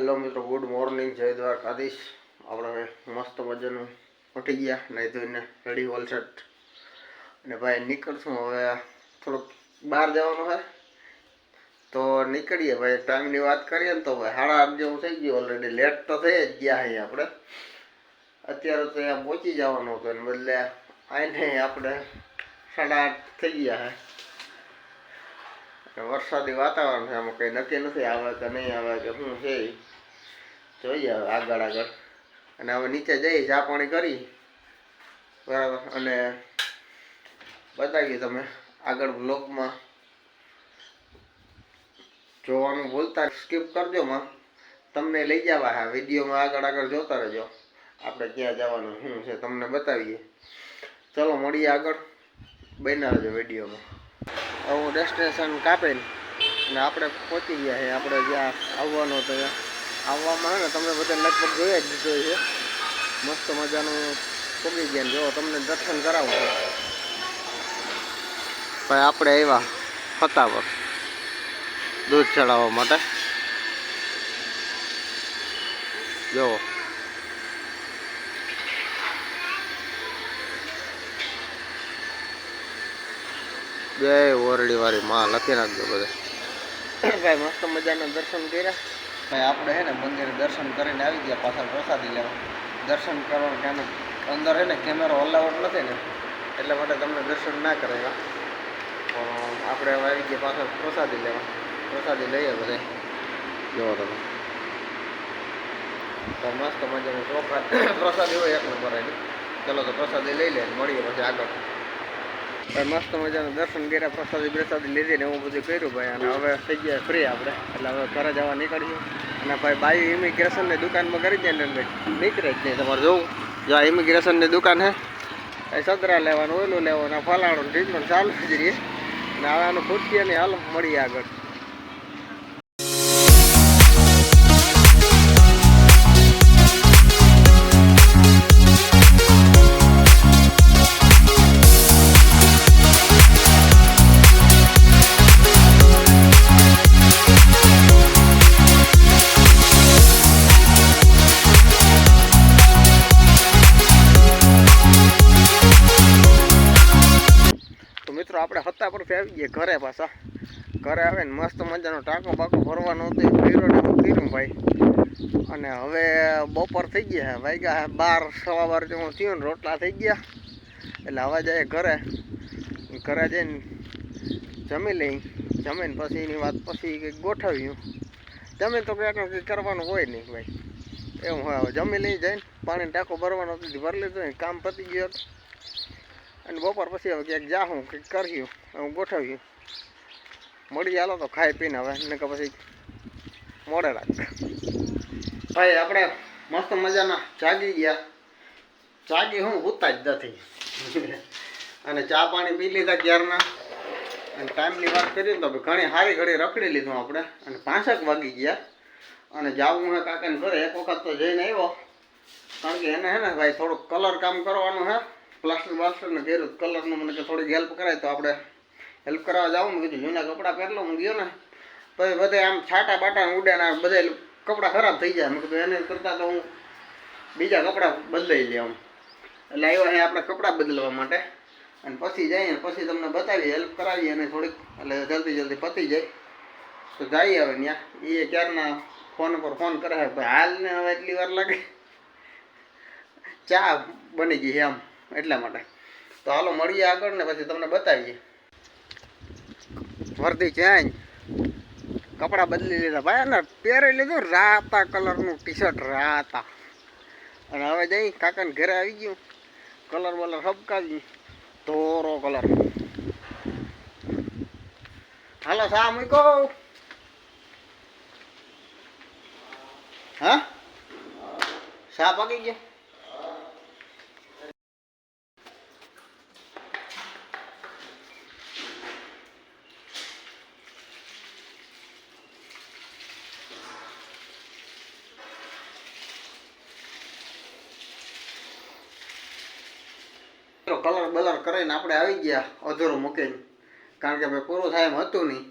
Hello મિત્રો, good morning, જય દ્વારકાધીશ। આપણે મસ્ત મજાનું ઉઠી ગયા, નહીં ધોઈને રેડી ઓલસેટ અને ભાઈ નીકળશું હવે। થોડુંક બહાર જવાનું છે તો નીકળીએ ભાઈ। ટાઈમની વાત કરીએ ને તો ભાઈ 8:30 જેવું થઈ ગયું, ઓલરેડી લેટ તો થઈ જ ગયા છે આપણે। અત્યારે તો અહીંયા પહોંચી જવાનું હતું એને બદલે આઈને આપણે 8:30 થઈ ગયા છે। વરસાદી વાતાવરણ છે, આમાં કંઈ નક્કી નથી આવે કે નહીં આવે કે શું છે, જોઈએ હવે આગળ। અને હવે નીચે જઈ ચા પાણી કરી બરાબર, અને બતાવીએ તમે આગળ બ્લોગમાં જોવાનું ભૂલતા સ્કીપ કરજો માં, તમને લઈ જવા હા વિડીયોમાં આગળ જોતા રહેજો। આપણે ક્યાં જવાનું શું છે તમને બતાવીએ। ચલો મળીએ આગળ, બન્યા રહેજો વિડીયોમાં। હું ડેસ્ટિનેશન કાપીને અને આપણે પહોંચી ગયા છે આપણે જ્યાં આવવાનું હતું ત્યાં। આવવામાં ને તમને બધા લગભગ જોઈ જ દીધો છે, મસ્ત મજાનું પગી ગયા। જો તમને દર્શન કરાવું છું ભાઈ। આપણે આવ્યા ફતાવર દૂધ ચડાવવા માટે। જો જય ઓરડી વાળી માં લખી નાખજો બધે ભાઈ। મસ્ત મજાના દર્શન કર્યા ભાઈ। આપણે હે ને મંદિરે દર્શન કરીને આવી ગયા, પાછળ પ્રસાદી લેવા। દર્શન કરવાનું કે અંદર હે ને કેમેરો અલાઉડ નથી ને, એટલા માટે તમને દર્શન ના કરાવ્યા। પણ આપણે હવે આવી ગયા પાછળ પ્રસાદી લેવા। પ્રસાદી લઈએ બધે, જોવો તમે તો મસ્ત મજાનું ચોખા પ્રસાદી હોય એક નંબર એની। ચલો તો પ્રસાદી લઈ લે, મળીએ પછી આગળ ભાઈ। મસ્ત મજાનું દર્શન કર્યા, પ્રસાદી લીધી ને એવું બધું કર્યું ભાઈ। અને હવે થઈ ગયા ફ્રી આપણે, એટલે હવે ઘરે જવા નીકળીએ। અને ભાઈ બાઈ ઇમિગ્રેશનની દુકાનમાં કરી દે ને નીકળે જ નહીં તમારે જોવું। જો આ ઇમિગ્રેશનની દુકાન છે, એ સદરા લેવાનું, ઓલું લેવાનું, ફલાણું ઢીકણું ચાલુ જ રહીએ। અને હવે આનું ખૂટકીએ નહીં, હાલો મળીએ આગળ। મિત્રો આપણે હતા પરથી આવી ગયા ઘરે પાછા। ઘરે આવે ને મસ્ત મજાનો ટાંકો બાકો ભરવાનો હતો, કર્યું ભાઈ। અને હવે બપોર થઈ ગયા, વાગ્યા 12 સવા 12 જેવું થયું ને, રોટલા થઈ ગયા। એટલે હવે જાય ઘરે જઈને જમી લઈ, જમીને પછી એની વાત પછી કંઈક ગોઠવ્યું। જમીન તો કંઈક કરવાનું હોય નહીં ભાઈ, એવું હોય। હવે જમી લઈ જઈને પાણીનો ટાંકો ભરવાનો હતો, ભરી લીધું, કામ પતી ગયું। અને બપોર પછી હવે ક્યાંક જાઉં કંઈક કર્યું, હું ગોઠવ્યું। મળી હાલો તો ખાઈ પીને હવે, ને કે પછી મોડે રાખ ભાઈ। આપણે મસ્ત મજાના જાગી ગયા, જાગી હું હોતા જ નથી અને ચા પાણી પી લીધા ક્યારના। અને ટાઈમની વાત કરીએ તો ઘણી સારી ઘડી રખડી લીધું આપણે, અને 5 વાગી ગયા। અને જાવું હે કાકાને ઘરે, એક વખત તો જઈને આવ્યો, કારણ કે એને હે ને ભાઈ થોડુંક કલર કામ કરવાનું હે, પ્લાસ્ટર બાસ્ટર ને કર્યું કલરનું, મને કે થોડીક હેલ્પ કરાય તો આપણે હેલ્પ કરાવવા જાઉં। મેં કીધું જૂના કપડાં પહેરલો, હું ગયો ને પછી બધે આમ છાટા બાટા ઉડે ને બધા કપડાં ખરાબ થઈ જાય। મેં કીધું એને કરતાં તો હું બીજા કપડાં બદલાઈ લઉં આમ। એટલે આવ્યા અહીં આપણે કપડાં બદલવા માટે, અને પછી જઈએ પછી તમને બતાવીએ, હેલ્પ કરાવીએ અને થોડીક, એટલે જલ્દી પતી જાય તો જઈએ હવે ત્યાં। એ ક્યારના ફોન પર ફોન કરે છે ભાઈ, હાલ ને હવે એટલી વાર લાગે, ચા બની ગઈ આમ, એટલા માટે। તો હાલો મળીએ આગળ ને પછી તમને બતાવીએ। વર્દી ચેન્જ, કપડાં બદલી લીધા ભાઈ, અને પહેરી લીધું રાતા કલરનું ટી શર્ટ રાતા। અને હવે જઈ કાકાને ઘરે આવી ગયું, કલર બલર હબકાવી, ધોરો કલર। હાલો શા મૂકો, હા શા પાકી ગયા। કલર બલર કરીને આપણે આવી ગયા અધૂરું મૂકીને, કારણ કે ભાઈ પૂરું થાય એમ હતું નહીં।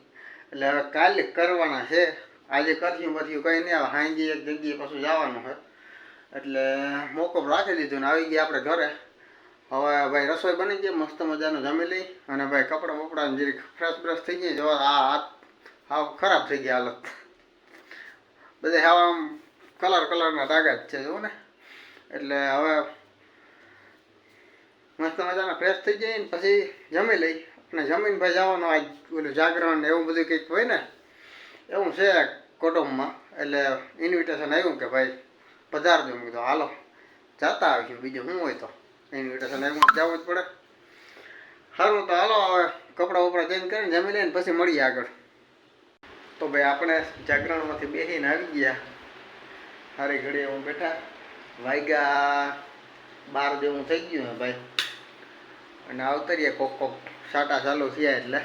એટલે હવે કાલે કરવાના છે આજે કર્યું પછી કંઈ નહીં આવે. હાંજી એક જગ્યાએ પાછું જવાનું છે એટલે મોકપ રાખી દીધું ને આવી ગયા આપણે ઘરે. હવે ભાઈ રસોઈ બની ગઈ મસ્ત મજાનું જમી લઈ અને ભાઈ કપડાં બપડાને જરીક ફ્રેશ બ્રશ થઈ ગઈ. જોવા આ હાથ હાવ ખરાબ થઈ ગયા હાલત. બધે હાવ આમ કલરના ડાઘા જ છે જુઓ ને. એટલે હવે મસ્ત મજાના ફ્રેશ થઈ જાય ને પછી જમી લઈ અને જમીને ભાઈ જવાનું આજ ઓલું જાગરણ ને એવું બધું કંઈક હોય ને એવું છે કુટુંબમાં. એટલે ઇન્વિટેશન આવ્યું કે ભાઈ પધારજો. મેં કીધું હાલો જતા આવીશું, બીજું શું હોય તો ઇન્વિટેશન આવ્યું જવું જ પડે. સારું તો હાલો હવે કપડાં વપડા ચેન્જ કરીને જમી લઈને પછી મળીએ આગળ. તો ભાઈ આપણે જાગરણમાંથી બેસીને આવી ગયા. સારી ઘડીએ હું બેઠા. વાગ્યા 12 જેવું થઈ ગયું હે ભાઈ. અને આવતરીએ કોક સાટા ચાલુ થયા એટલે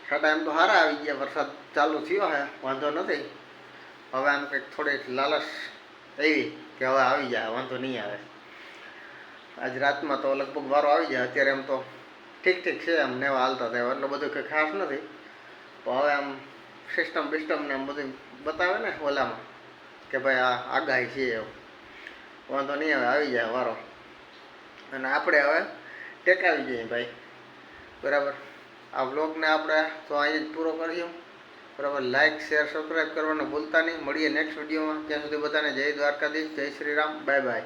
સાટા એમ તો સારા આવી ગયા. વરસાદ ચાલુ થયો હે, વાંધો નથી. હવે આમ કંઈક થોડીક લાલચ એવી કે હવે આવી જાય, વાંધો નહીં આવે. આજ રાતમાં તો લગભગ વારો આવી જાય. અત્યારે એમ તો ઠીક છે, એમ નેવા હાલતા થાય એટલું બધું કંઈ ખાસ નથી. તો હવે આમ સિસ્ટમ ને એમ બધું બતાવે ને ઓલામાં કે ભાઈ આ આગાહી છે એવું. વાંધો નહીં આવે, આવી જાય વારો. અને આપણે હવે ટેકાવી જઈએ ભાઈ. બરાબર, આ વ્લોગને આપણે તો અહીં જ પૂરો કરીએ. બરાબર, લાઇક શેર સબસ્ક્રાઈબ કરવાનું ભૂલતા નહીં. મળીએ નેક્સ્ટ વિડીયોમાં. ત્યાં સુધી બધાને જય દ્વારકાધીશ, જય શ્રી રામ, બાય બાય.